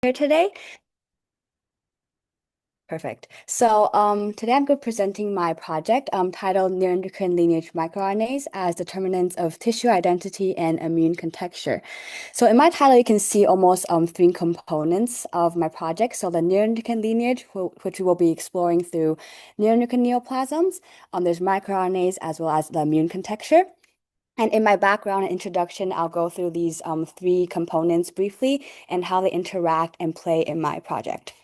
here today. Perfect. Today I'm going to be presenting my project titled Neuroendocrine Lineage microRNAs as Determinants of Tissue Identity and Immune Contexture. So in my title, you can see almost three components of my project. So the neuroendocrine lineage, which we will be exploring through neuroendocrine neoplasms. There's microRNAs as well as the immune contexture. And in my background and introduction, I'll go through these three components briefly and how they interact and play in my project.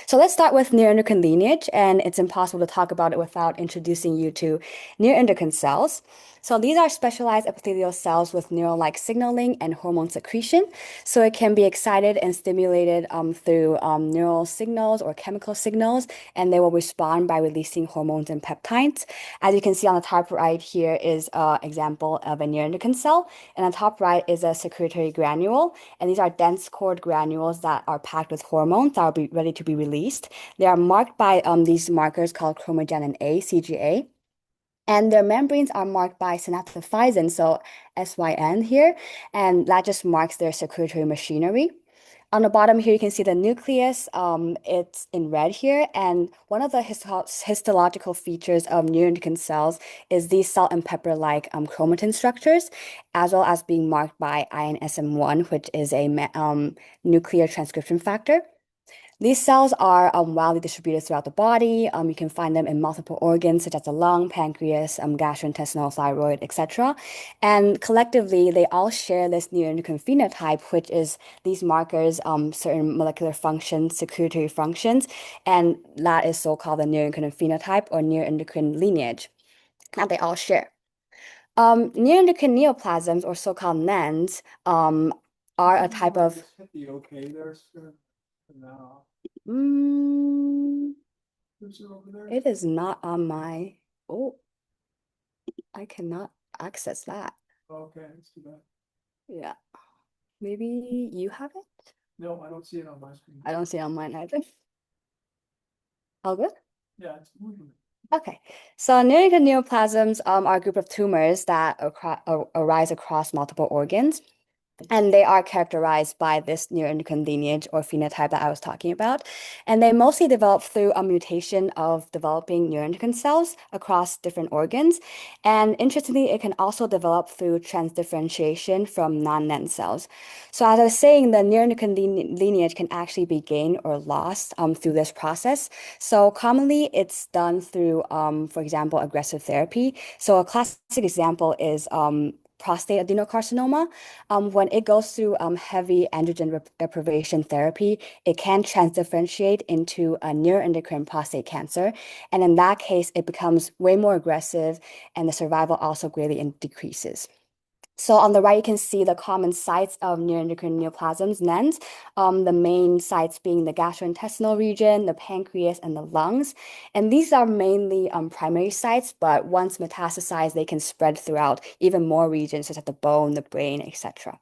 So let's start with neuroendocrine lineage, and it's impossible to talk about it without introducing you to neuroendocrine cells. So these are specialized epithelial cells with neural-like signaling and hormone secretion. So it can be excited and stimulated through neural signals or chemical signals, and they will respond by releasing hormones and peptides. As you can see on the top right here is an example of a neuroendocrine cell, and on top right is a secretory granule, and these are dense cord granules that are packed with hormones that are ready to be released. They are marked by these markers called chromogenin A, CGA. And their membranes are marked by synaptophysin, so SYN here, and that just marks their secretory machinery. On the bottom here, you can see the nucleus. It's in red here. And one of the histological features of neuroendocrine cells is these salt and pepper-like chromatin structures, as well as being marked by INSM1, which is a nuclear transcription factor. These cells are widely distributed throughout the body. You can find them in multiple organs such as the lung, pancreas, gastrointestinal, thyroid, etc. And collectively, they all share this neuroendocrine phenotype, which is these markers, certain molecular functions, secretory functions, and that is so-called the neuroendocrine phenotype or neuroendocrine lineage that they all share. Neuroendocrine neoplasms, or so-called NENs, are a type of. Hit the okay there, sir. No. Mm, Is it over there? it is not on my. Oh, I cannot access that. Okay, let's do that. Yeah, maybe you have it? No, I don't see it on my screen. I don't see it on mine either. All good? Yeah, it's moving. Okay, so neuroendocrine neoplasms are a group of tumors that arise across multiple organs. And they are characterized by this neuroendocrine lineage or phenotype that I was talking about. And they mostly develop through a mutation of developing neuroendocrine cells across different organs. And interestingly, it can also develop through transdifferentiation from non-NEN cells. So as I was saying, the neuroendocrine lineage can actually be gained or lost through this process. So commonly it's done through, for example, aggressive therapy. So a classic example is prostate adenocarcinoma. When it goes through heavy androgen deprivation therapy, it can transdifferentiate into a neuroendocrine prostate cancer. And in that case, it becomes way more aggressive and the survival also greatly decreases. So on the right, you can see the common sites of neuroendocrine neoplasms, NENs, the main sites being the gastrointestinal region, the pancreas, and the lungs. And these are mainly primary sites, but once metastasized, they can spread throughout even more regions, such as the bone, the brain, etc.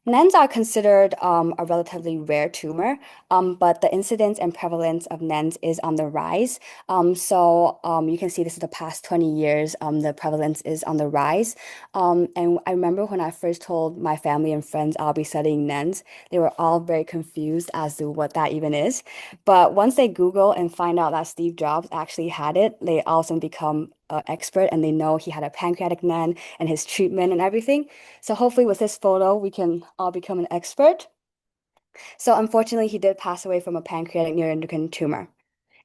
NENs are considered a relatively rare tumor, but the incidence and prevalence of NENs is on the rise. You can see this is the past 20 years, the prevalence is on the rise. And I remember when I first told my family and friends I'll be studying NENs, they were all very confused as to what that even is. But once they Google and find out that Steve Jobs actually had it, they also become an expert and they know he had a pancreatic NEN and his treatment and everything. So hopefully with this photo, we can all become an expert. So unfortunately, he did pass away from a pancreatic neuroendocrine tumor.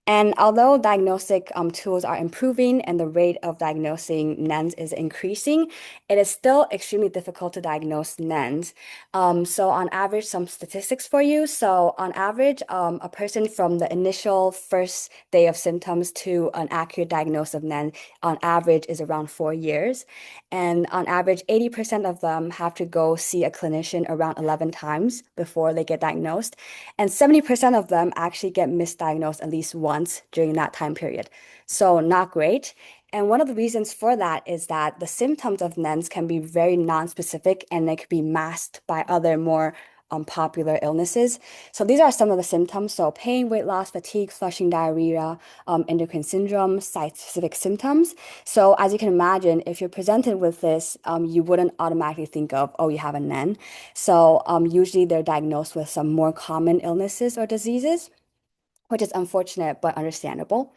And although diagnostic tools are improving and the rate of diagnosing NENs is increasing, it is still extremely difficult to diagnose NENs. So on average, some statistics for you. So on average, a person from the initial first day of symptoms to an accurate diagnosis of NEN on average is around 4 years. And on average, 80% of them have to go see a clinician around 11 times before they get diagnosed. And 70% of them actually get misdiagnosed at least once during that time period. So not great. And one of the reasons for that is that the symptoms of NENs can be very non-specific and they could be masked by other more popular illnesses. So these are some of the symptoms. So pain, weight loss, fatigue, flushing, diarrhea, endocrine syndrome, site-specific symptoms. So as you can imagine, if you're presented with this, you wouldn't automatically think of, oh, you have an N. So usually they're diagnosed with some more common illnesses or diseases, which is unfortunate but understandable.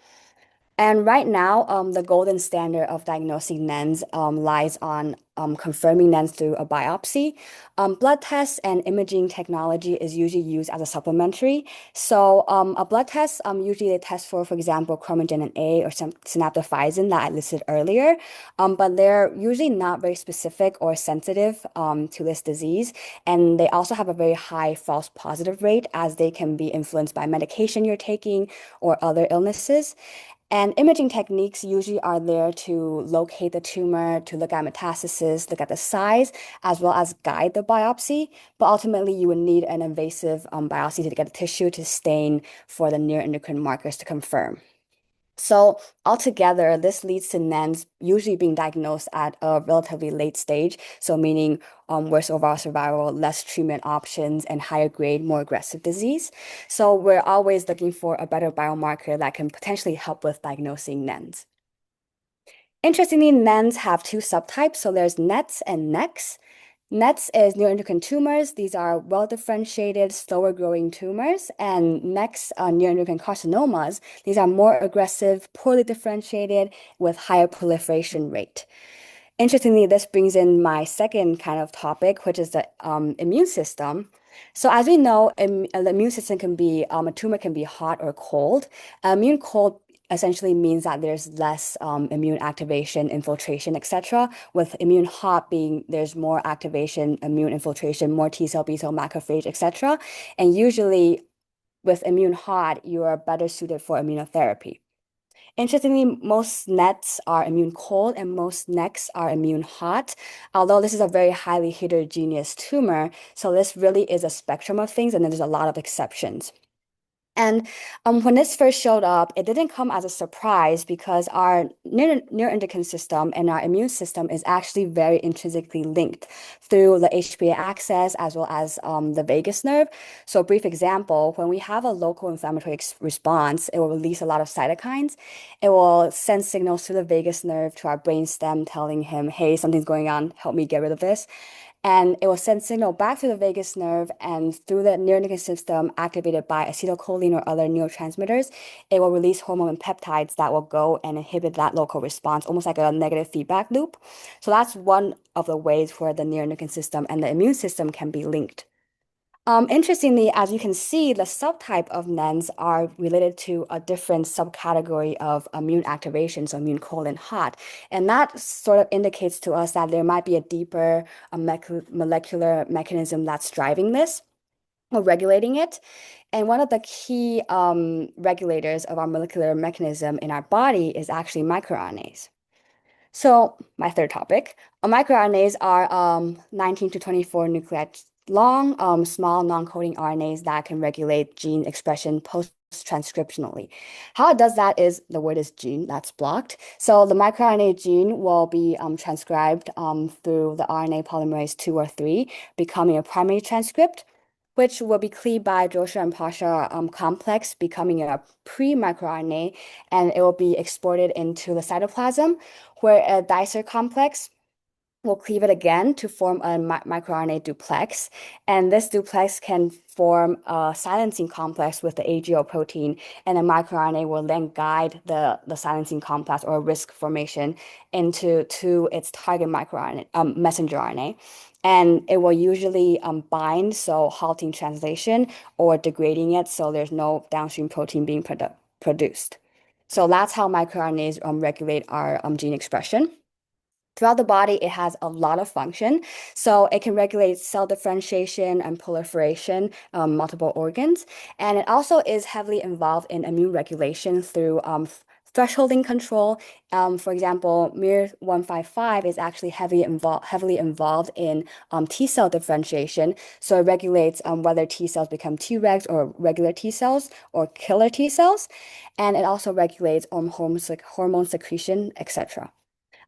And right now, the golden standard of diagnosing NENs lies on confirming NENs through a biopsy. Blood tests and imaging technology is usually used as a supplementary. So a blood test, usually they test for example, chromogenin A or some synaptophysin that I listed earlier, but they're usually not very specific or sensitive to this disease. And they also have a very high false positive rate as they can be influenced by medication you're taking or other illnesses. And imaging techniques usually are there to locate the tumor, to look at metastasis, look at the size, as well as guide the biopsy. But ultimately, you would need an invasive biopsy to get the tissue to stain for the neuroendocrine markers to confirm. So altogether, this leads to NENs usually being diagnosed at a relatively late stage. So meaning worse overall survival, less treatment options, and higher grade, more aggressive disease. So we're always looking for a better biomarker that can potentially help with diagnosing NENs. Interestingly, NENs have two subtypes. So there's NETs and NECs. NETs is neuroendocrine tumors. These are well-differentiated, slower-growing tumors. And NECs are neuroendocrine carcinomas. These are more aggressive, poorly differentiated, with higher proliferation rate. Interestingly, this brings in my second kind of topic, which is the immune system. So as we know, the immune system can be, a tumor can be hot or cold. Immune cold essentially means that there's less immune activation, infiltration, etc. With immune hot being there's more activation, immune infiltration, more T cell, B cell, macrophage, etc. And usually with immune hot, you are better suited for immunotherapy. Interestingly, most NETs are immune cold and most NECs are immune hot, although this is a very highly heterogeneous tumor. So this really is a spectrum of things, and then there's a lot of exceptions. And when this first showed up, it didn't come as a surprise because our neuroendocrine system and our immune system is actually very intrinsically linked through the HPA axis as well as the vagus nerve. So, a brief example, when we have a local inflammatory response, it will release a lot of cytokines. It will send signals to the vagus nerve to our brainstem telling him, hey, something's going on, help me get rid of this. And it will send signal back to the vagus nerve and through the neuroendocrine system activated by acetylcholine or other neurotransmitters, it will release hormone and peptides that will go and inhibit that local response, almost like a negative feedback loop. So that's one of the ways where the neuroendocrine system and the immune system can be linked. Interestingly, as you can see, the subtype of NENs are related to a different subcategory of immune activation, so immune cold and hot. And that sort of indicates to us that there might be a deeper molecular mechanism that's driving this or regulating it. And one of the key regulators of our molecular mechanism in our body is actually microRNAs. So my third topic, microRNAs are 19 to 24 nucleotides long, small non-coding RNAs that can regulate gene expression post-transcriptionally. How it does that is the word is gene, that's blocked. So the microRNA gene will be transcribed through the RNA polymerase 2 or 3, becoming a primary transcript, which will be cleaved by Joshua and Pasha complex, becoming a pre-microRNA, and it will be exported into the cytoplasm, where a dicer complex will cleave it again to form a microRNA duplex. And this duplex can form a silencing complex with the AGO protein, and the microRNA will then guide the silencing complex or risk formation into its target microRNA, messenger RNA. And it will usually bind, so halting translation or degrading it, so there's no downstream protein being produced. So that's how microRNAs regulate our gene expression. Throughout the body, it has a lot of function. So it can regulate cell differentiation and proliferation, multiple organs. And it also is heavily involved in immune regulation through thresholding control. For example, MIR155 is actually heavily involved in T cell differentiation. So it regulates whether T cells become Tregs or regular T cells or killer T cells. And it also regulates hormone secretion, etc.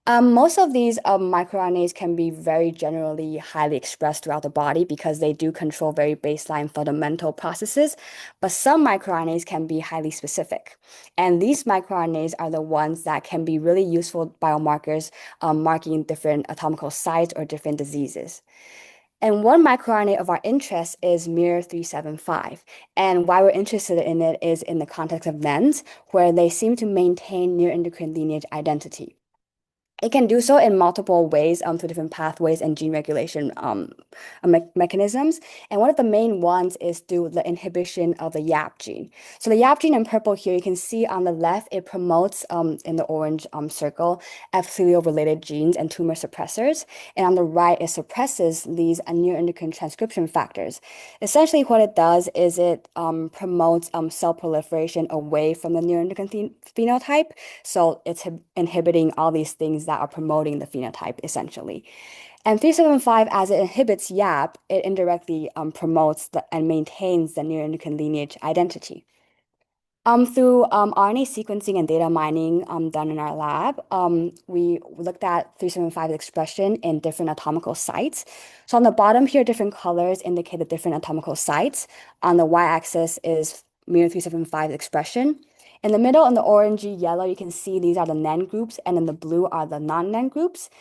Most of these microRNAs can be very generally highly expressed throughout the body because they do control very baseline fundamental processes, but some microRNAs can be highly specific. And these microRNAs are the ones that can be really useful biomarkers marking different atomical sites or different diseases. And one microRNA of our interest is MIR375. And why we're interested in it is in the context of NENs, where they seem to maintain neuroendocrine lineage identity. It can do so in multiple ways through different pathways and gene regulation mechanisms. And one of the main ones is through the inhibition of the YAP gene. So the YAP gene in purple here, you can see on the left, it promotes in the orange circle epithelial-related genes and tumor suppressors. And on the right, it suppresses these neuroendocrine transcription factors. Essentially, what it does is it promotes cell proliferation away from the neuroendocrine phenotype. So it's inhibiting all these things that are promoting the phenotype, essentially. And 375, as it inhibits YAP, it indirectly promotes and maintains the neuroendocrine lineage identity. Through RNA sequencing and data mining done in our lab, we looked at 375's expression in different atomical sites. So on the bottom here, different colors indicate the different atomical sites. On the y-axis is MIR375's expression. In the middle, in the orangey yellow, you can see these are the NEN groups, and in the blue are the non-NEN groups.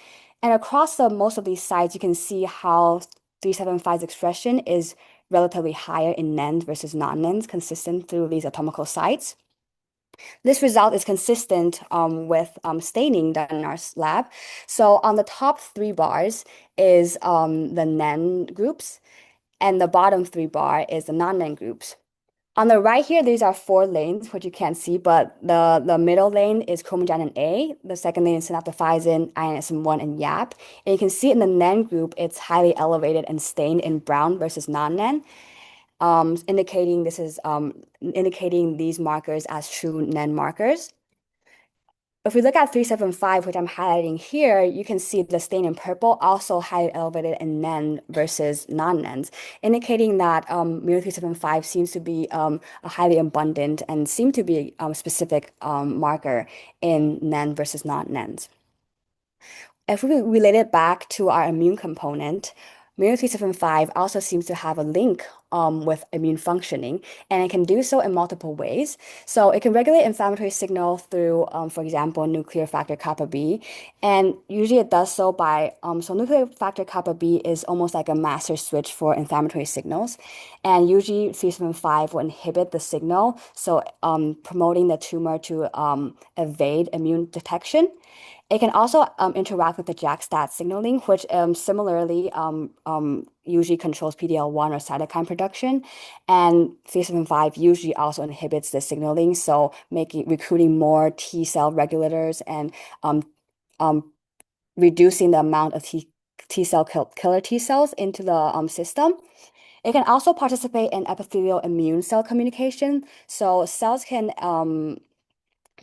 And across most of these sites, you can see how 375's expression is relatively higher in NENs versus non-NENs, consistent through these atomical sites. This result is consistent with staining done in our lab. So on the top three bars is the NEN groups, and the bottom three bar is the non-NEN groups. On the right here, these are four lanes, which you can't see, but the middle lane is chromogenin A, the second lane is synaptophysin, ionism-1, and YAP. And you can see in the NEN group, it's highly elevated and stained in brown versus non-NEN, indicating indicating these markers as true NEN markers. If we look at 375, which I'm highlighting here, you can see the stain in purple also highly elevated in NEN versus non-NENs, indicating that MIR375 seems to be a highly abundant and seem to be a specific marker in NEN versus non-NENs. If we relate it back to our immune component, MIR375 also seems to have a link with immune functioning, and it can do so in multiple ways. So it can regulate inflammatory signal through, for example, nuclear factor kappa B, and usually it does so by, so nuclear factor kappa B is almost like a master switch for inflammatory signals, and usually 375 will inhibit the signal, so promoting the tumor to evade immune detection. It can also interact with the JAK-STAT signaling, which similarly usually controls PD-L1 or cytokine production. And 375 usually also inhibits the signaling, so recruiting more T cell regulators and reducing the amount of T cell killer T cells into the system. It can also participate in epithelial immune cell communication. So cells can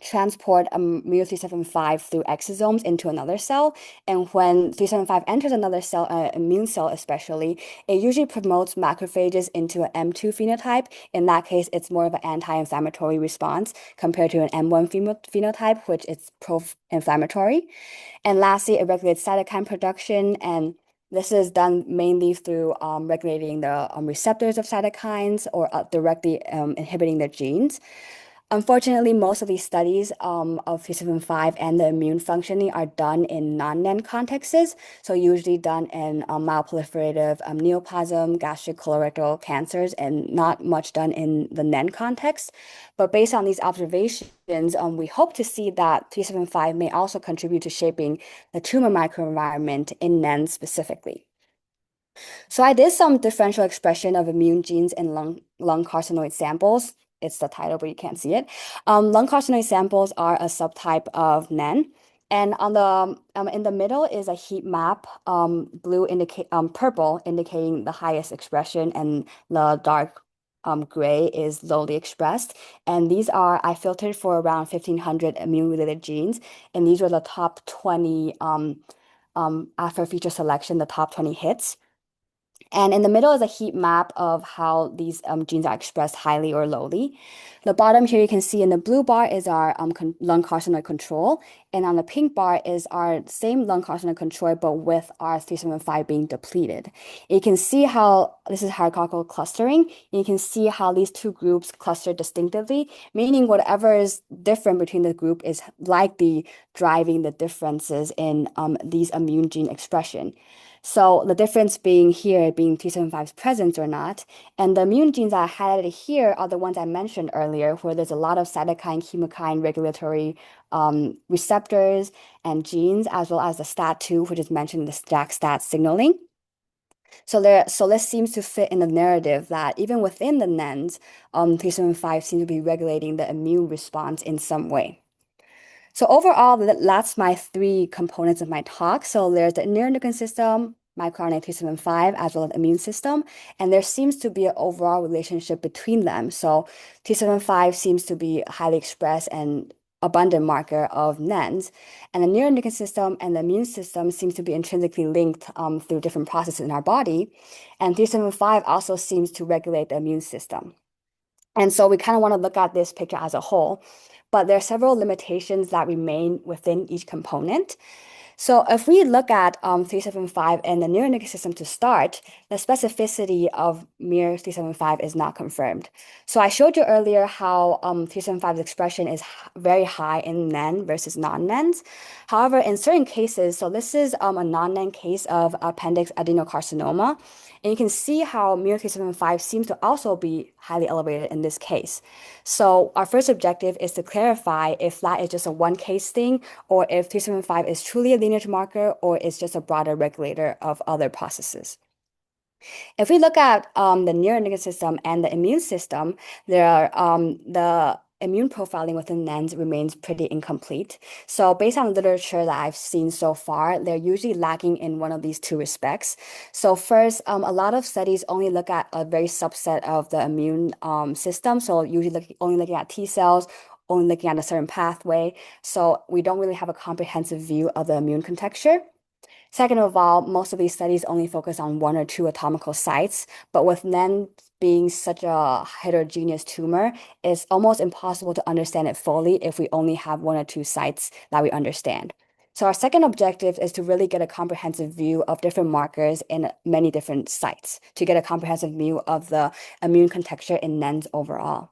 transport MIR375 through exosomes into another cell. And when 375 enters another cell, immune cell especially, it usually promotes macrophages into an M2 phenotype. In that case, it's more of an anti-inflammatory response compared to an M1 phenotype, which is pro-inflammatory. And lastly, it regulates cytokine production, and this is done mainly through regulating the receptors of cytokines or directly inhibiting their genes. Unfortunately, most of these studies of 375 and the immune functioning are done in non-NEN contexts, so usually done in myeloproliferative neoplasm, gastric colorectal cancers, and not much done in the NEN context. But based on these observations, we hope to see that 375 may also contribute to shaping the tumor microenvironment in NEN specifically. So I did some differential expression of immune genes in lung carcinoid samples. It's the title, but you can't see it. Lung carcinoid samples are a subtype of NEN. And on the in the middle is a heat map, purple indicating the highest expression, and the dark gray is lowly expressed. And these I filtered for around 1,500 immune-related genes, and these were the top 20 after feature selection, the top 20 hits. And in the middle is a heat map of how these genes are expressed highly or lowly. The bottom here you can see in the blue bar is our lung carcinoid control, and on the pink bar is our same lung carcinoid control, but with our 375 being depleted. You can see how this is hierarchical clustering. You can see how these two groups cluster distinctively, meaning whatever is different between the group is likely driving the differences in these immune gene expression. So the difference being here being T75's presence or not. And the immune genes that I highlighted here are the ones I mentioned earlier, where there's a lot of cytokine, chemokine regulatory receptors and genes, as well as the STAT2, which is mentioned in the JAK-STAT signaling. So this seems to fit in the narrative that even within the NENs, T75 seems to be regulating the immune response in some way. So overall, that's my three components of my talk. So there's the neuroendocrine system, microRNA 375, as well as immune system. And there seems to be an overall relationship between them. So T75 seems to be highly expressed and abundant marker of NENs. And the neuroendocrine system and the immune system seems to be intrinsically linked through different processes in our body. And 375 also seems to regulate the immune system. And so we kind of want to look at this picture as a whole, but there are several limitations that remain within each component. So if we look at 375 and the neuroendocrine system to start, the specificity of mere 375 is not confirmed. So I showed you earlier how 375's expression is very high in NEN versus non-NENs. However, in certain cases, so this is a non-NEN case of appendix adenocarcinoma, and you can see how mere 375 seems to also be highly elevated in this case. So our first objective is to clarify if that is just a one case thing or if 375 is truly a lineage marker or is just a broader regulator of other processes. If we look at the neuroendocrine system and the immune system, the immune profiling within NENs remains pretty incomplete. So based on literature that I've seen so far, they're usually lacking in one of these two respects. So first, a lot of studies only look at a very subset of the immune system. So usually only looking at T cells, only looking at a certain pathway. So we don't really have a comprehensive view of the immune contexture. Second of all, most of these studies only focus on one or two anatomical sites, but with NEN being such a heterogeneous tumor, it's almost impossible to understand it fully if we only have one or two sites that we understand. So our second objective is to really get a comprehensive view of different markers in many different sites to get a comprehensive view of the immune contexture in NENs overall.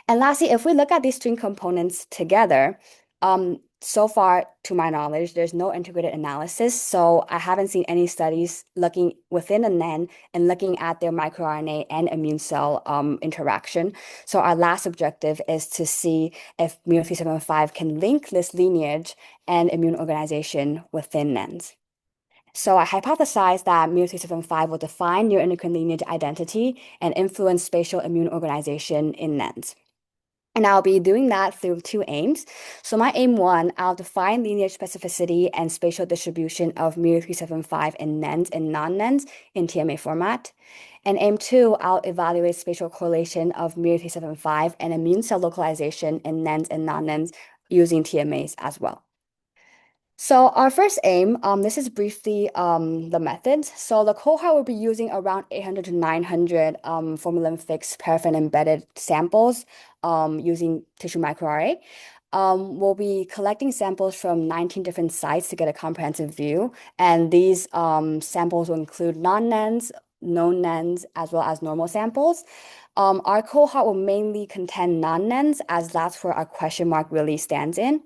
And lastly, if we look at these string components together, so far, to my knowledge, there's no integrated analysis. So I haven't seen any studies looking within a NEN and looking at their microRNA and immune cell interaction. So our last objective is to see if MUR375 can link this lineage and immune organization within NENs. So I hypothesized that MUR375 will define neuroendocrine lineage identity and influence spatial immune organization in NENs. And I'll be doing that through two aims. So my aim one, I'll define lineage specificity and spatial distribution of MUR375 in NENs and non-NENs in TMA format. And aim two, I'll evaluate spatial correlation of MUR375 and immune cell localization in NENs and non-NENs using TMAs as well. So our first aim, this is briefly the methods. So the cohort will be using around 800 to 900 formalin-fixed paraffin-embedded samples using tissue microarray. We'll be collecting samples from 19 different sites to get a comprehensive view. And these samples will include non-NENs, known NENs, as well as normal samples. Our cohort will mainly contain non-NENs as that's where our question mark really stands in.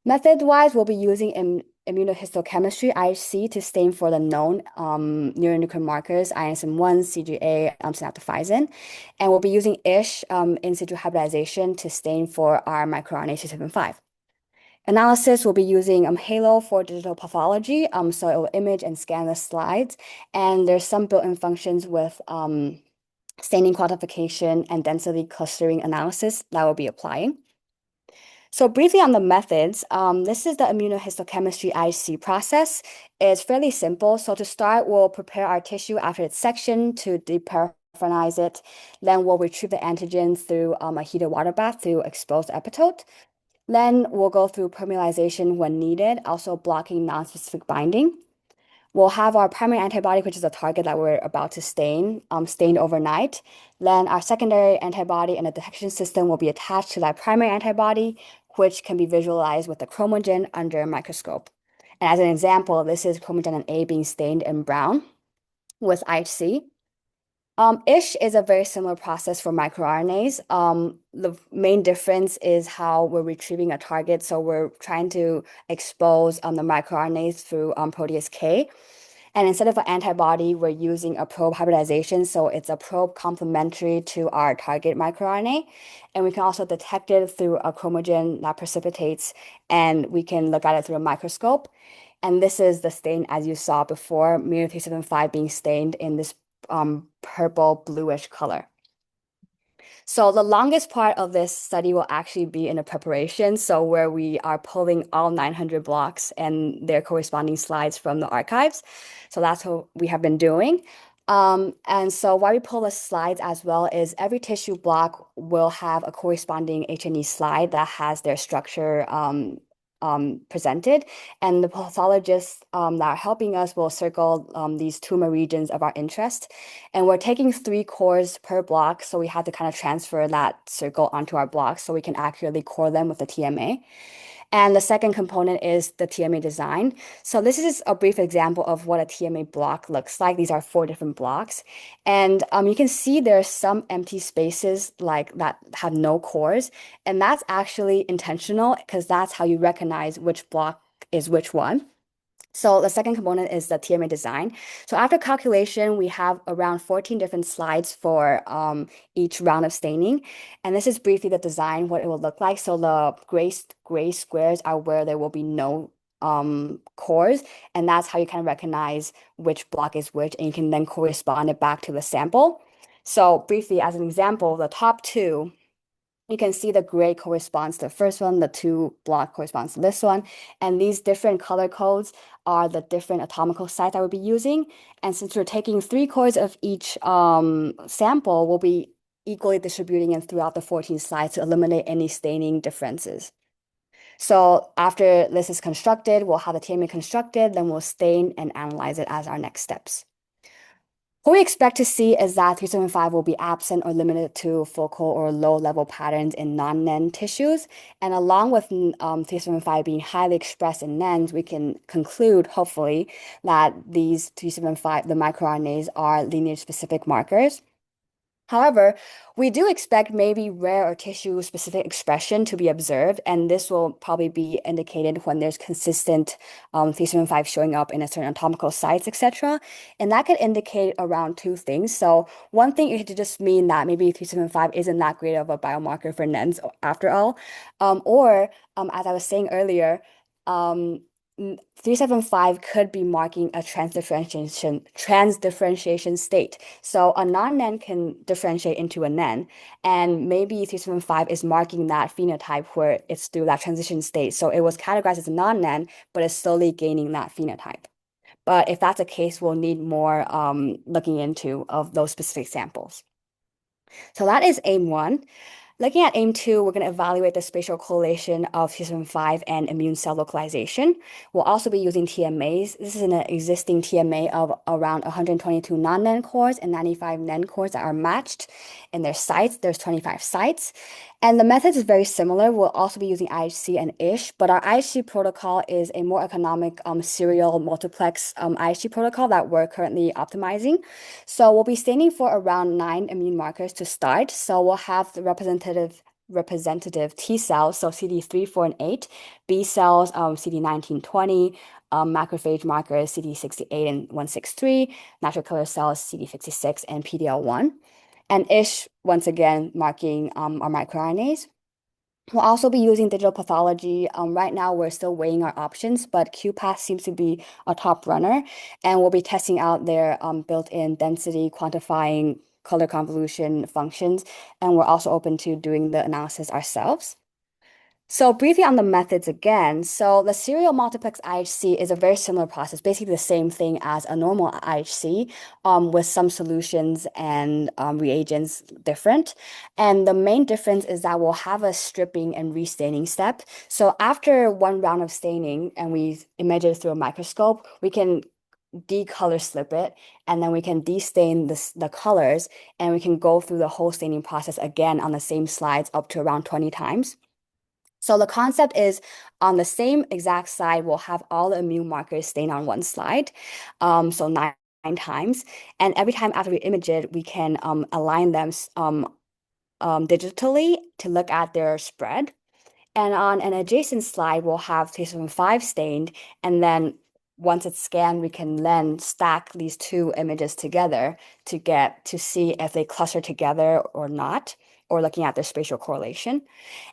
Method-wise, we'll be using immunohistochemistry, IHC, to stain for the known neuroendocrine markers, ISM1, CGA, synaptophysin. And we'll be using ISH, in situ hybridization, to stain for our microRNA 275. Analysis will be using Halo for digital pathology, so it will image and scan the slides. And there's some built-in functions with staining quantification and density clustering analysis that we'll be applying. So briefly on the methods, this is the immunohistochemistry IHC process. It's fairly simple. So to start, we'll prepare our tissue after it's sectioned to deparaffinize it. Then we'll retrieve the antigen through a heated water bath through exposed epitope. Then we'll go through permeabilization when needed, also blocking non-specific binding. We'll have our primary antibody, which is the target that we're about to stain, stained overnight. Then our secondary antibody and the detection system will be attached to that primary antibody, which can be visualized with the chromogen under a microscope. And as an example, this is chromogen A being stained in brown with IHC. ISH is a very similar process for microRNAs. The main difference is how we're retrieving a target. So we're trying to expose the microRNAs through protease K. And instead of an antibody, we're using a probe hybridization. So it's a probe complementary to our target microRNA. And we can also detect it through a chromogen that precipitates, and we can look at it through a microscope. And this is the stain as you saw before, Mu375 being stained in this purple bluish color. So the longest part of this study will actually be in the preparation, so where we are pulling all 900 blocks and their corresponding slides from the archives. So that's what we have been doing. And so why we pull the slides as well is every tissue block will have a corresponding H&E slide that has their structure presented, and the pathologists that are helping us will circle these tumor regions of our interest. And we're taking 3 cores per block, so we have to kind of transfer that circle onto our blocks so we can accurately core them with the TMA. And the second component is the TMA design. So this is a brief example of what a TMA block looks like. These are 4 different blocks. And you can see there's some empty spaces like that have no cores. And that's actually intentional because that's how you recognize which block is which one. So the second component is the TMA design. So after calculation, we have around 14 different slides for each round of staining. And this is briefly the design, what it will look like. So the gray squares are where there will be no cores. And that's how you kind of recognize which block is which. And you can then correspond it back to the sample. So briefly, as an example, the top 2, you can see the gray corresponds to the first one, the 2 block corresponds to this one. And these different color codes are the different atomical sites that we'll be using. And since we're taking 3 cores of each sample, we'll be equally distributing it throughout the 14 slides to eliminate any staining differences. So after this is constructed, we'll have the TMA constructed, then we'll stain and analyze it as our next steps. What we expect to see is that 375 will be absent or limited to focal or low-level patterns in non-NEN tissues. And along with 375 being highly expressed in NENs, we can conclude, hopefully, that these 375, the microRNAs, are lineage-specific markers. However, we do expect maybe rare or tissue-specific expression to be observed, and this will probably be indicated when there's consistent 375 showing up in a certain anatomical sites, etc. And that could indicate around 2 things. So one thing, it could just mean that maybe 375 isn't that great of a biomarker for NENs after all. Or, as I was saying earlier, 375 could be marking a transdifferentiation state. So a non-NEN can differentiate into a NEN, and maybe 375 is marking that phenotype where it's through that transition state. So it was categorized as a non-NEN, but it's slowly gaining that phenotype. But if that's the case, we'll need more looking into of those specific samples. So that is aim 1. Looking at aim 2, we're going to evaluate the spatial correlation of 375 and immune cell localization. We'll also be using TMAs. This is an existing TMA of around 122 non-NEN cores and 95 NEN cores that are matched in their sites. There's 25 sites. And the method is very similar. We'll also be using IHC and ISH, but our IHC protocol is a more economic serial multiplex IHC protocol that we're currently optimizing. So we'll be staining for around 9 immune markers to start. So we'll have the representative T cells, so CD3, 4, and 8, B cells, CD19, 20, macrophage markers, CD68 and 163, natural killer cells, CD56 and PDL1. And ISH, once again, marking our microRNAs. We'll also be using digital pathology. Right now, we're still weighing our options, but QPath seems to be a top runner, and we'll be testing out their built-in density quantifying color convolution functions, and we're also open to doing the analysis ourselves. So briefly on the methods again, so the serial multiplex IHC is a very similar process, basically the same thing as a normal IHC, with some solutions and reagents different. And the main difference is that we'll have a stripping and restaining step. So after one round of staining and we image it through a microscope, we can decolor slip it, and then we can destain the colors, and we can go through the whole staining process again on the same slides up to around 20 times. So the concept is on the same exact slide, we'll have all the immune markers stained on one slide, so nine times. And every time after we image it, we can align them digitally to look at their spread. And on an adjacent slide, we'll have T7 5 stained, and then once it's scanned, we can then stack these two images together to get to see if they cluster together or not, or looking at their spatial correlation.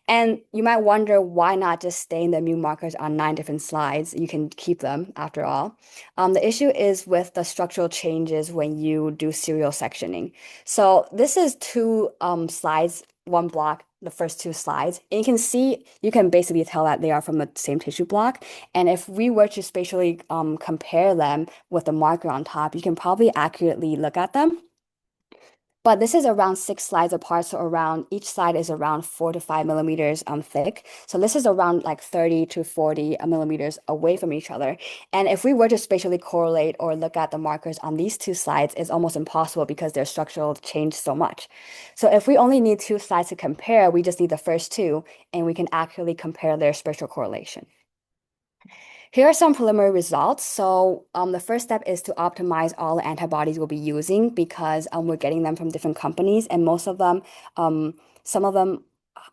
And you might wonder why not just stain the immune markers on 9 different slides? You can keep them after all. The issue is with the structural changes when you do serial sectioning. So this is two slides, one block, the first two slides. And you can see, you can basically tell that they are from the same tissue block. And if we were to spatially compare them with the marker on top, you can probably accurately look at them. But this is around 6 slides apart, so around each slide is around 4 to 5 millimeters thick. So this is around like 30 to 40 millimeters away from each other. And if we were to spatially correlate or look at the markers on these two slides, it's almost impossible because their structural change so much. So if we only need 2 slides to compare, we just need the first two, and we can accurately compare their spatial correlation. Here are some preliminary results. So the first step is to optimize all the antibodies we'll be using because we're getting them from different companies, and most of them, some of them,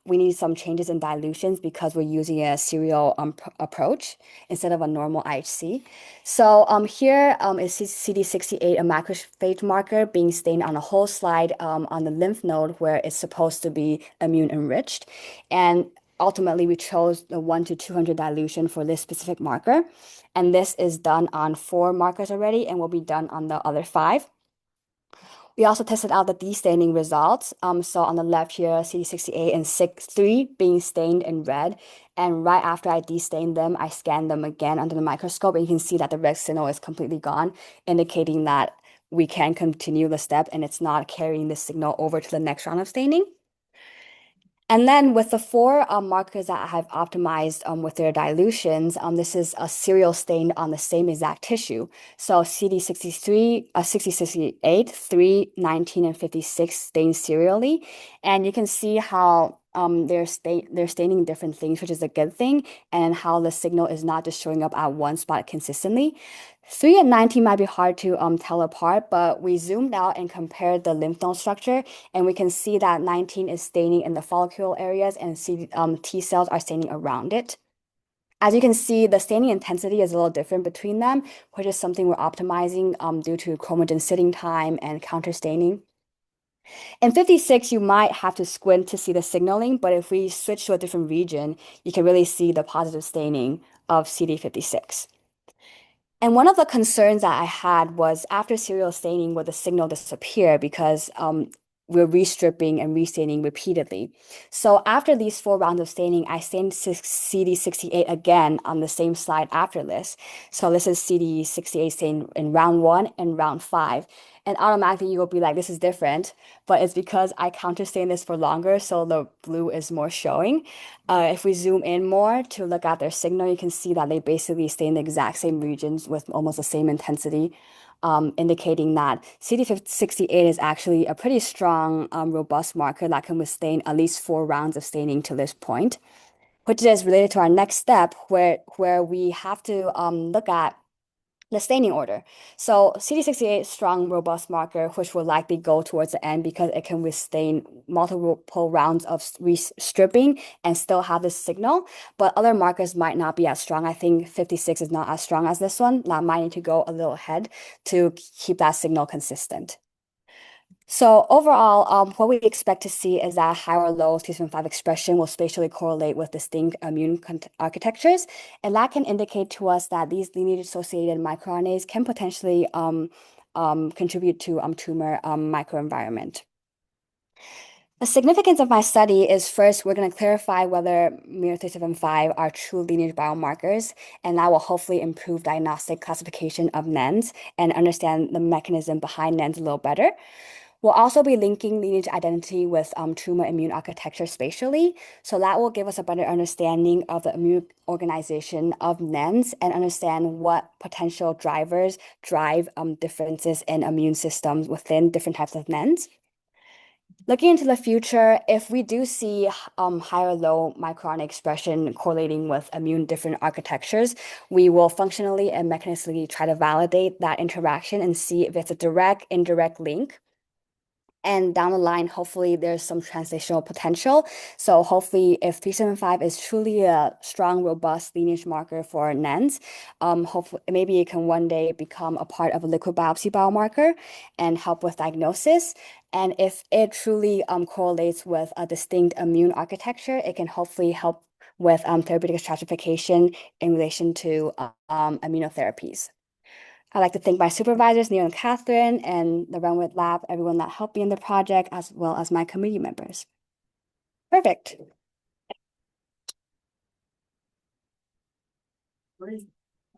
we need some changes in dilutions because we're using a serial approach instead of a normal IHC. So here is CD68, a macrophage marker being stained on a whole slide on the lymph node where it's supposed to be immune enriched. And ultimately, we chose the 1 to 200 dilution for this specific marker. And this is done on 4 markers already and will be done on the other 5. We also tested out the destaining results. So on the left here, CD68 and 63 being stained in red. And right after I destained them, I scanned them again under the microscope. And you can see that the red signal is completely gone, indicating that we can continue the step and it's not carrying the signal over to the next round of staining. And then with the 4 markers that I have optimized with their dilutions, this is a serial stain on the same exact tissue. So CD63, 68, 3, 19, and 56 stained serially. And you can see how they're staining different things, which is a good thing, and how the signal is not just showing up at one spot consistently. 3 and 19 might be hard to tell apart, but we zoomed out and compared the lymph node structure, and we can see that 19 is staining in the follicle areas and T cells are staining around it. As you can see, the staining intensity is a little different between them, which is something we're optimizing due to chromogen sitting time and counter staining. In 56, you might have to squint to see the signaling, but if we switch to a different region, you can really see the positive staining of CD56. And one of the concerns that I had was after serial staining, would the signal disappear because we're restripping and restaining repeatedly. So after these 4 rounds of staining, I stained CD68 again on the same slide after this. So this is CD68 stained in round 1 and round 5. And automatically you will be like, this is different, but it's because I counterstain this for longer, so the blue is more showing. If we zoom in more to look at their signal, you can see that they basically stay in the exact same regions with almost the same intensity, indicating that CD68 is actually a pretty strong, robust marker that can withstand at least 4 rounds of staining to this point, which is related to our next step where we have to look at the staining order. So CD68 strong, robust marker, which will likely go towards the end because it can withstand multiple rounds of stripping and still have this signal. But other markers might not be as strong. I think 56 is not as strong as this one. That might need to go a little ahead to keep that signal consistent. So overall, what we expect to see is that high or low T7 5 expression will spatially correlate with distinct immune architectures, and that can indicate to us that these lineage-associated microRNAs can potentially contribute to tumor microenvironment. The significance of my study is first, we're going to clarify whether Mir375 are true lineage biomarkers, and that will hopefully improve diagnostic classification of NENs and understand the mechanism behind NENs a little better. We'll also be linking lineage identity with tumor immune architecture spatially. So that will give us a better understanding of the immune organization of NENs and understand what potential drivers drive differences in immune systems within different types of NENs. Looking into the future, if we do see high or low microRNA expression correlating with immune different architectures, we will functionally and mechanistically try to validate that interaction and see if it's a direct, indirect link. And down the line, hopefully there's some translational potential. So hopefully if 375 is truly a strong, robust lineage marker for NENs, hopefully maybe it can one day become a part of a liquid biopsy biomarker and help with diagnosis. And if it truly correlates with a distinct immune architecture, it can hopefully help with therapeutic stratification in relation to immunotherapies. I'd like to thank my supervisors, Neil and Catherine, and the Runway Lab, everyone that helped me in the project, as well as my committee members. Perfect. Great.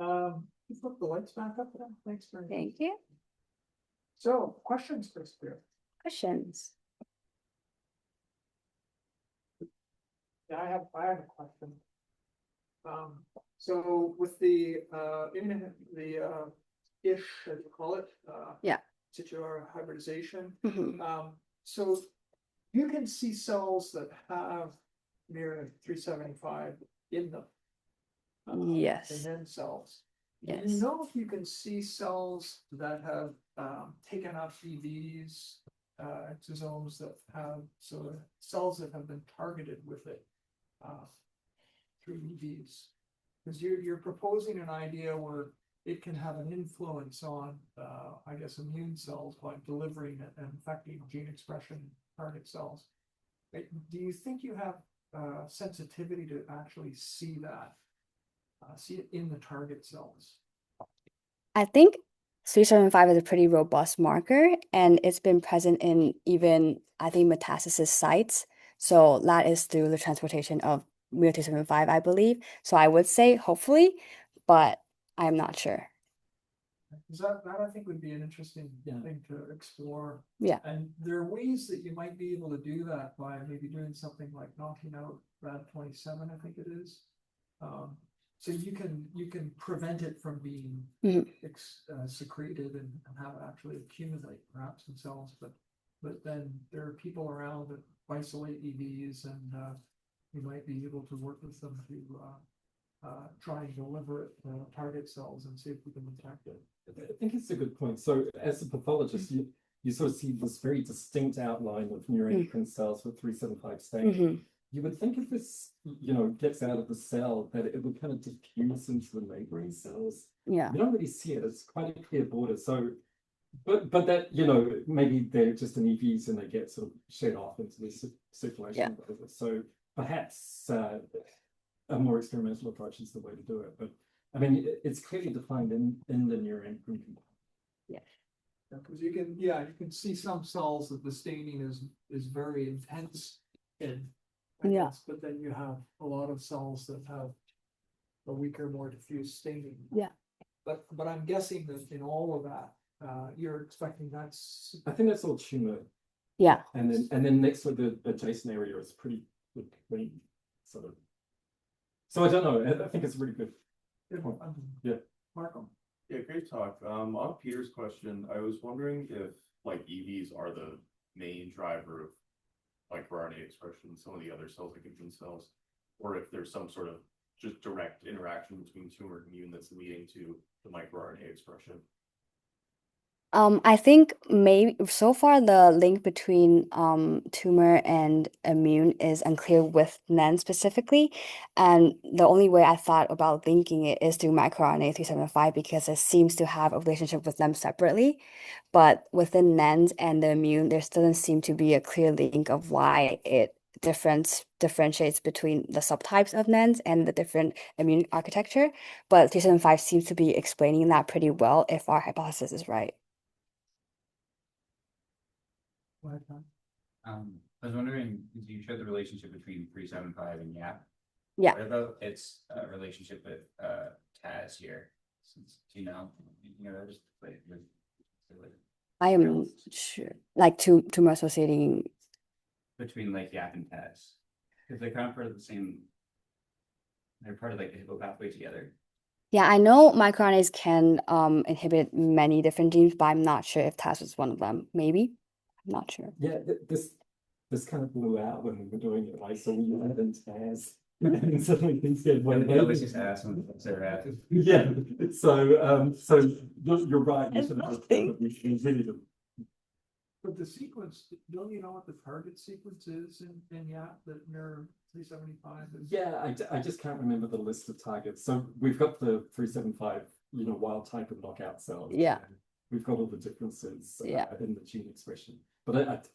You flip the lights back up then. Thanks very much. Thank you. So, questions for Spirit? Questions? Yeah, I have a question. So with the ish, as you call it, Yeah. titular hybridization. Mhm. So you can see cells that have near 375 in them. Yes. And then cells. Do Yes. you know if you can see cells that have taken up EVs, exosomes that have, so cells that have been targeted with it through EVs? Because you're proposing an idea where it can have an influence on, I guess, immune cells by delivering it and affecting gene expression target cells. Do you think you have sensitivity to actually see that? See it in the target cells? I think 375 is a pretty robust marker, and it's been present in even, I think, metastasis sites. So that is through the transportation of MU-275, I believe. So I would say hopefully, but I'm not sure. Because that I think would be an interesting thing to explore. Yeah. And there are ways that you might be able to do that by maybe doing something like knocking out Rad27, I think it is. So you can prevent it from being secreted and have it actually accumulate perhaps in cells, but then there are people around that isolate EVs, and you might be able to work with them to try and deliver it to target cells and see if we can detect it. I think it's a good point. So as a pathologist, you sort of see this very distinct outline of neuroendocrine cells with 375 staining. You would think if this, gets out of the cell, that it would kind of diffuse into the neighboring cells. Yeah. You don't really see it. It's quite a clear border. So, but that, maybe they're just in EVs and they get sort of shed off into the circulation. Yeah. So perhaps a more experimental approach is the way to do it. But I mean, it's clearly defined in the neuroendocrine component. Yeah. Because you can see some cells that the staining is very intense in. Yeah. But then you have a lot of cells that have a weaker, more diffuse staining. Yeah. But I'm guessing that in all of that, you're expecting that's. I think that's all tumor. Yeah. And then next to the adjacent area is pretty clean, sort of. So I don't know. I think it's really good. Yeah. Markham. Yeah, great talk. On Peter's question, I was wondering if EVs are the main driver of microRNA expression in some of the other cells, like immune cells, or if there's some sort of just direct interaction between tumor and immune that's leading to the microRNA expression. I think maybe so far the link between tumor and immune is unclear with NEN specifically. And the only way I thought about linking it is through microRNA 375 because it seems to have a relationship with them separately. But within NENs and the immune, there doesn't seem to be a clear link of why it differentiates between the subtypes of NENs and the different immune architecture. But 375 seems to be explaining that pretty well if our hypothesis is right. I was wondering, you showed the relationship between 375 and YAP. Yeah. What about its relationship with TAS here? Do you know? Just I am sure, like tumor associating. between like YAP and TAS? Because they're kind of part of the same, they're part of like the hippo pathway together. Yeah, I know microRNAs can inhibit many different genes, but I'm not sure if TAS is one of them. Maybe. I'm not sure. Yeah, this kind of blew out when we were doing it, like, so we hadn't as, and suddenly things get way Yeah, let's just ask them if they're at. Yeah, so you're right. You It's should have nothing. we really do. But the sequence, don't you know what the target sequence is in YAP that NER 375 is? Yeah, I just can't remember the list of targets. So we've got the 375, wild type of knockout cells. Yeah. And we've got all the differences Yeah. in the gene expression. But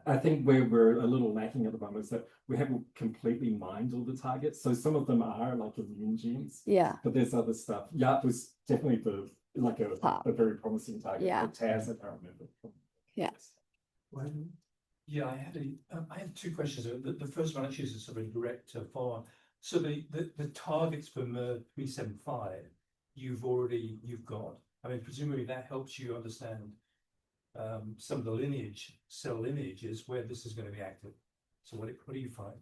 I think where we're a little lacking at the moment is that we haven't completely mined all the targets. So some of them are like immune genes, Yeah. but there's other stuff. YAP was definitely Top. a very promising target. Yeah. But TAS, I can't remember. Yeah. Yeah, I had two questions. The first one actually is a sort of direct follow-on. So the targets for MER 375, you've got. I mean, presumably that helps you understand some of the cell lineages where this is going to be active. So what do you find?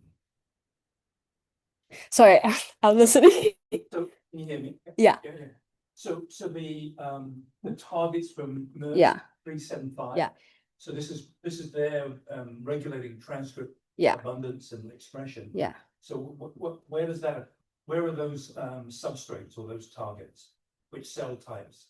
Sorry, I'm listening. So can you hear me? Yeah. Yeah. So the targets from MER Yeah. 375. Yeah. So this is their regulating transcript Yeah. abundance and expression. Yeah. So where are those substrates or those targets? Which cell types?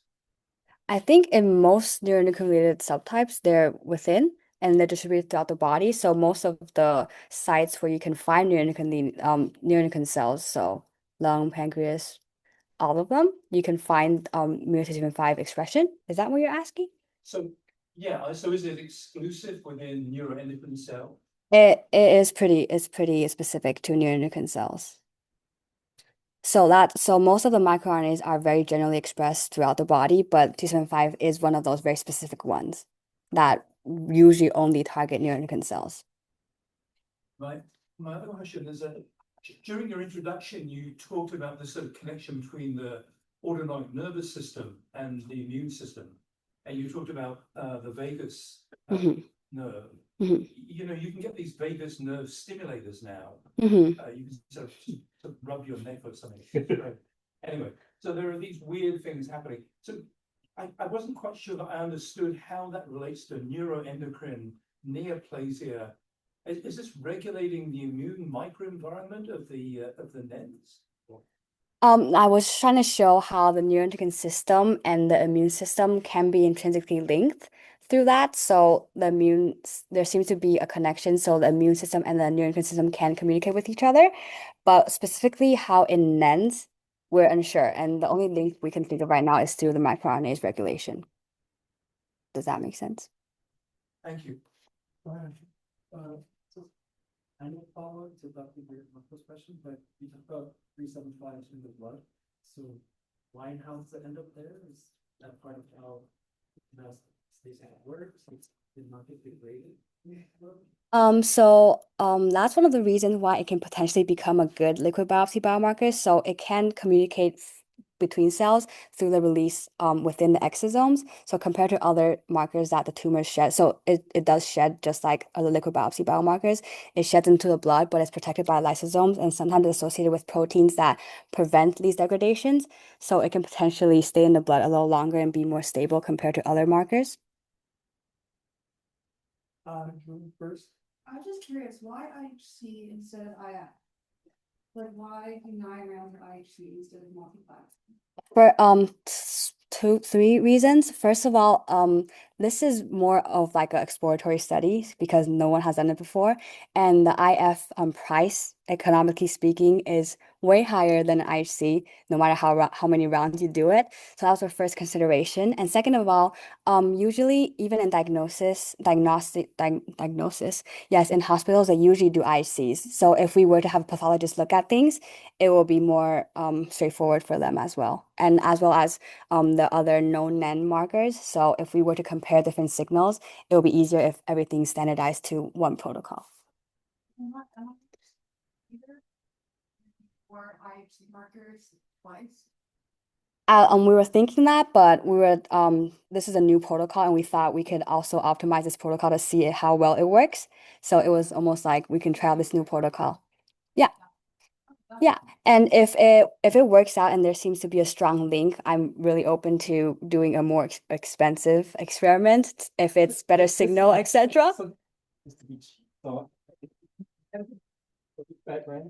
I think in most neuroendocrine-related subtypes, they're within and they're distributed throughout the body. So most of the sites where you can find neuroendocrine cells, so lung, pancreas, all of them, you can find mutation 5 expression. Is that what you're asking? So yeah, so is it exclusive within neuroendocrine cell? It's pretty specific to neuroendocrine cells. So most of the microRNAs are very generally expressed throughout the body, but 275 is one of those very specific ones that usually only target neuroendocrine cells. My other question is that during your introduction, you talked about the sort of connection between the autonomic nervous system and the immune system, and you talked about the vagus nerve. You can get these vagus nerve stimulators now. You can sort of rub your neck or something. Anyway, so there are these weird things happening. So I wasn't quite sure that I understood how that relates to neuroendocrine neoplasia. Is this regulating the immune microenvironment of the NENs? I was trying to show how the neuroendocrine system and the immune system can be intrinsically linked through that. So there seems to be a connection. So the immune system and the neuroendocrine system can communicate with each other. But specifically how in NENs, we're unsure. And the only link we can think of right now is through the microRNAs regulation. Does that make sense? Thank you. So I know follow to Dr. Marco's question, but you talked about 375 in the blood. So why how does it end up there? Is that part of how the space works? It's not get degraded. That's one of the reasons why it can potentially become a good liquid biopsy biomarker. So it can communicate between cells through the release within the exosomes. So compared to other markers that the tumors shed, so it does shed just like other liquid biopsy biomarkers. It sheds into the blood, but it's protected by lysosomes, and sometimes it's associated with proteins that prevent these degradations. So it can potentially stay in the blood a little longer and be more stable compared to other markers. First, I'm just curious, why IHC instead of IF? Like, why deny around IHC instead of multiplex? For three reasons. First of all, this is more of like an exploratory study because no one has done it before, and the IF price, economically speaking, is way higher than IHC, no matter how many rounds you do it. So that was our first consideration. And second of all, usually even in diagnosis, yes, in hospitals they usually do IHCs. So if we were to have a pathologist look at things, it will be more straightforward for them as well, and as well as the other known NEN markers. So if we were to compare different signals, it will be easier if everything's standardized to one protocol. Either or IHC markers twice. We were thinking that, but this is a new protocol, and we thought we could also optimize this protocol to see how well it works. So it was almost like we can try out this new protocol. Yeah. Yeah. And if it works out and there seems to be a strong link, I'm really open to doing a more expensive experiment if it's better signal, etc. So, just to be cheap, so background.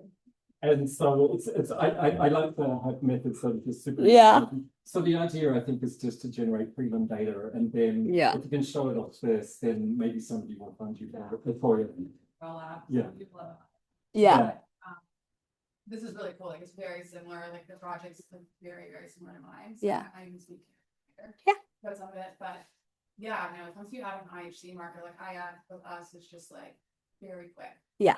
And so I like the method, so it's super. Yeah. So the idea, I think, is just to generate prelim data, and then Yeah. if you can show it off first, then maybe somebody will fund you for it. Yeah. Yeah. This is really cool. Like it's very similar. Like the project's like very, very similar to mine. So Yeah. I can speak here. Yeah. Because of it. But yeah, no, once you have an IHC marker, like IF with us, it's just like very quick. Yeah.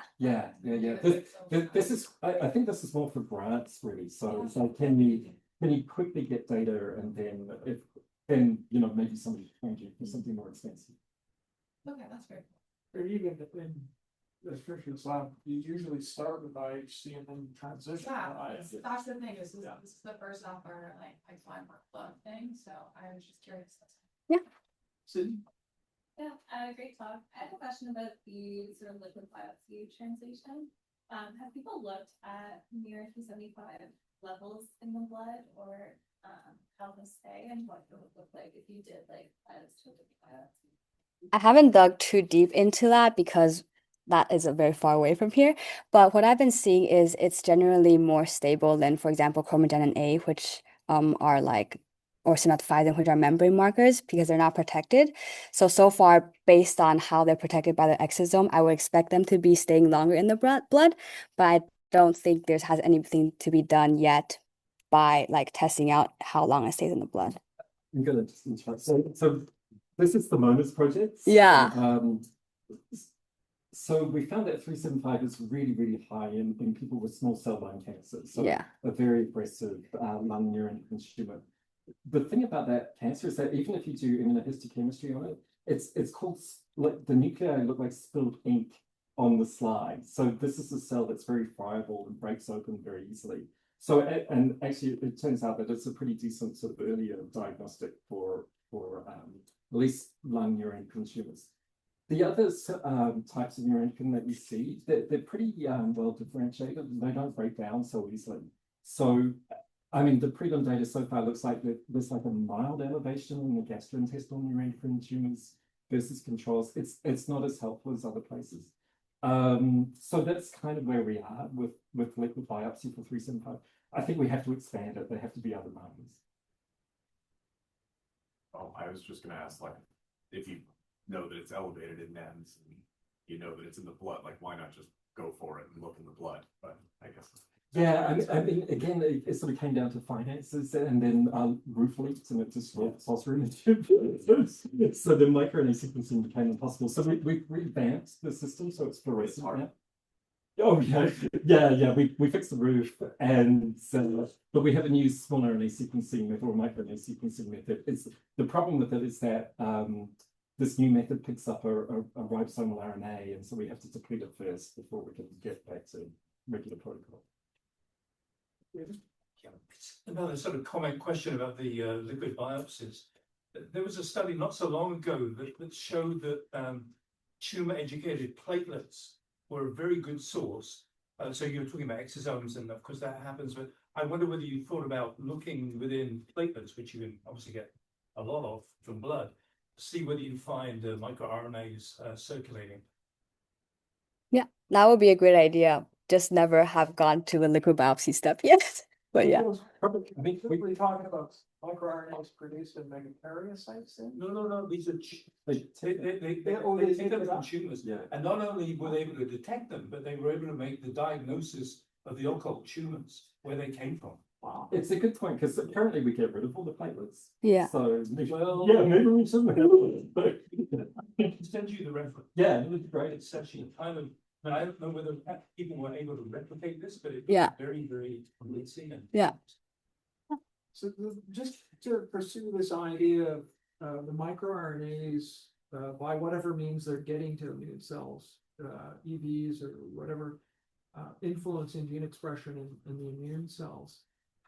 This is, I think this is more for grants, really. So it's like, can you quickly get data, and then maybe somebody can you for something more expensive. Okay, that's very Or even in the Christian's lab, you usually start with IHC and then transition to Yeah, IF. that's the thing. This is Yeah. this is the first off our like pipeline workflow thing. So I was just curious. Sydney? Yeah, great talk. I have a question about the sort of liquid biopsy translation. Have people looked at Neuroendocrine levels in the blood, or how they stay, and what it would look like if you did like liquid biopsy? I haven't dug too deep into that because that is very far away from here. But what I've been seeing is it's generally more stable than, for example, chromogenin A, which are like, or somatophysin, which are membrane markers because they're not protected. So far, based on how they're protected by the exosome, I would expect them to be staying longer in the blood, but I don't think has anything to be done yet by like testing out how long it stays in the blood. I'm gonna just interrupt. So this is the MONAS project. Yeah. So we found that 375 is really, really high in people with small cell lung cancer. So Yeah. a very aggressive lung neuroendocrine tumor. The thing about that cancer is that even if you do immunohistochemistry on it, it's called, like, the nuclei look like spilled ink on the slide. So this is a cell that's very friable and breaks open very easily. So, and actually it turns out that it's a pretty decent sort of earlier diagnostic for at least lung neuroendocrine tumors. The other types of neuroendocrine that we see, they're pretty well differentiated, and they don't break down so easily. So, I mean, the prelim data so far looks like there's like a mild elevation in the gastrointestinal neuroendocrine tumors versus controls. It's not as helpful as other places. So that's kind of where we are with liquid biopsy for 375. I think we have to expand it. There have to be other markers. Oh, I was just gonna ask, like, if you know that it's elevated in NEMS and you know that it's in the blood, like, why not just go for it and look in the blood? But I guess. Yeah, I mean, again, it sort of came down to finances, and then roof leaks, and it just lost room. So the microRNA sequencing became impossible. So we revamped the system so it's fluorescent now. Oh yeah. We fixed the roof, and but we have a new small RNA sequencing method or microRNA sequencing method. It's the problem with it is that this new method picks up a ribosomal RNA, and so we have to deplete it first before we can get back to regular protocol. Another sort of comment question about the liquid biopsies. There was a study not so long ago that showed that tumor-educated platelets were a very good source. So you're talking about exosomes, and of course that happens. But I wonder whether you thought about looking within platelets, which you can obviously get a lot of from blood, to see whether you find microRNAs circulating. Yeah, that would be a great idea. Just never have gone to a liquid biopsy step yet. But yeah. Perfect. I think We're talking about microRNAs produced in megakaryocytes then? No. These are They they take them from tumors. Yeah. And not only were they able to detect them, but they were able to make the diagnosis of the occult tumors, where they came from. Wow. It's a good point, because currently we get rid of all the platelets. Yeah. So Well, yeah, maybe we should. I can send you the reference. Yeah, it would be great. It's actually kind of, but I don't know whether people were able to replicate this, but it's Yeah. very, very convincing. And Yeah. So just to pursue this idea of the microRNAs, by whatever means they're getting to immune cells, EVs or whatever, influencing gene expression in the immune cells,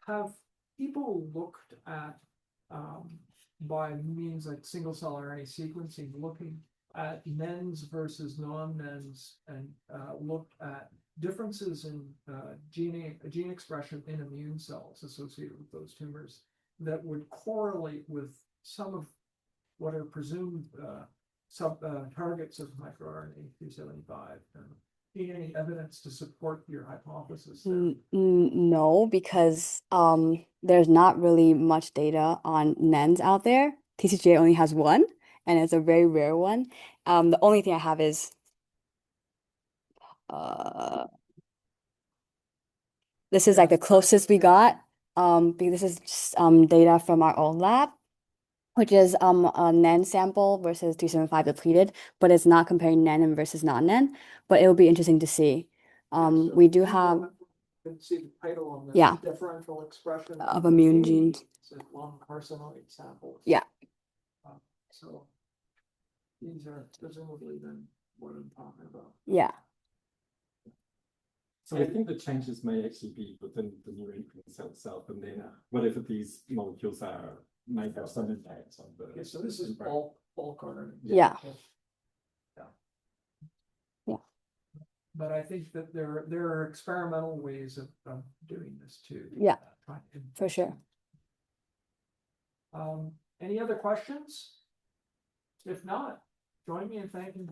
have people looked at, by means like single cell RNA sequencing, looking at NENs versus non-NENs, and looked at differences in gene expression in immune cells associated with those tumors that would correlate with some of what are presumed targets of microRNA 275. Any evidence to support your hypothesis there? No, because there's not really much data on NENs out there. TCGA only has one, and it's a very rare one. The only thing I have is this is like the closest we got. Because this is just, data from our own lab, which is a NEN sample versus 275 depleted, but it's not comparing NEN versus non-NEN. But it will be interesting to see. We do have Can see the title on the Yeah. differential expression of immune genes. in lung carcinoid samples. Yeah. So these are presumably then what I'm talking about. Yeah. So I think the changes may actually be within the neuroendocrine cell itself, and then whatever these molecules are may have some impact on the. Okay, so this is bulk RNA. Yeah. But I think that there are experimental ways of doing this too. Yeah, Trying to- for sure. Any other questions? If not, join me in thanking.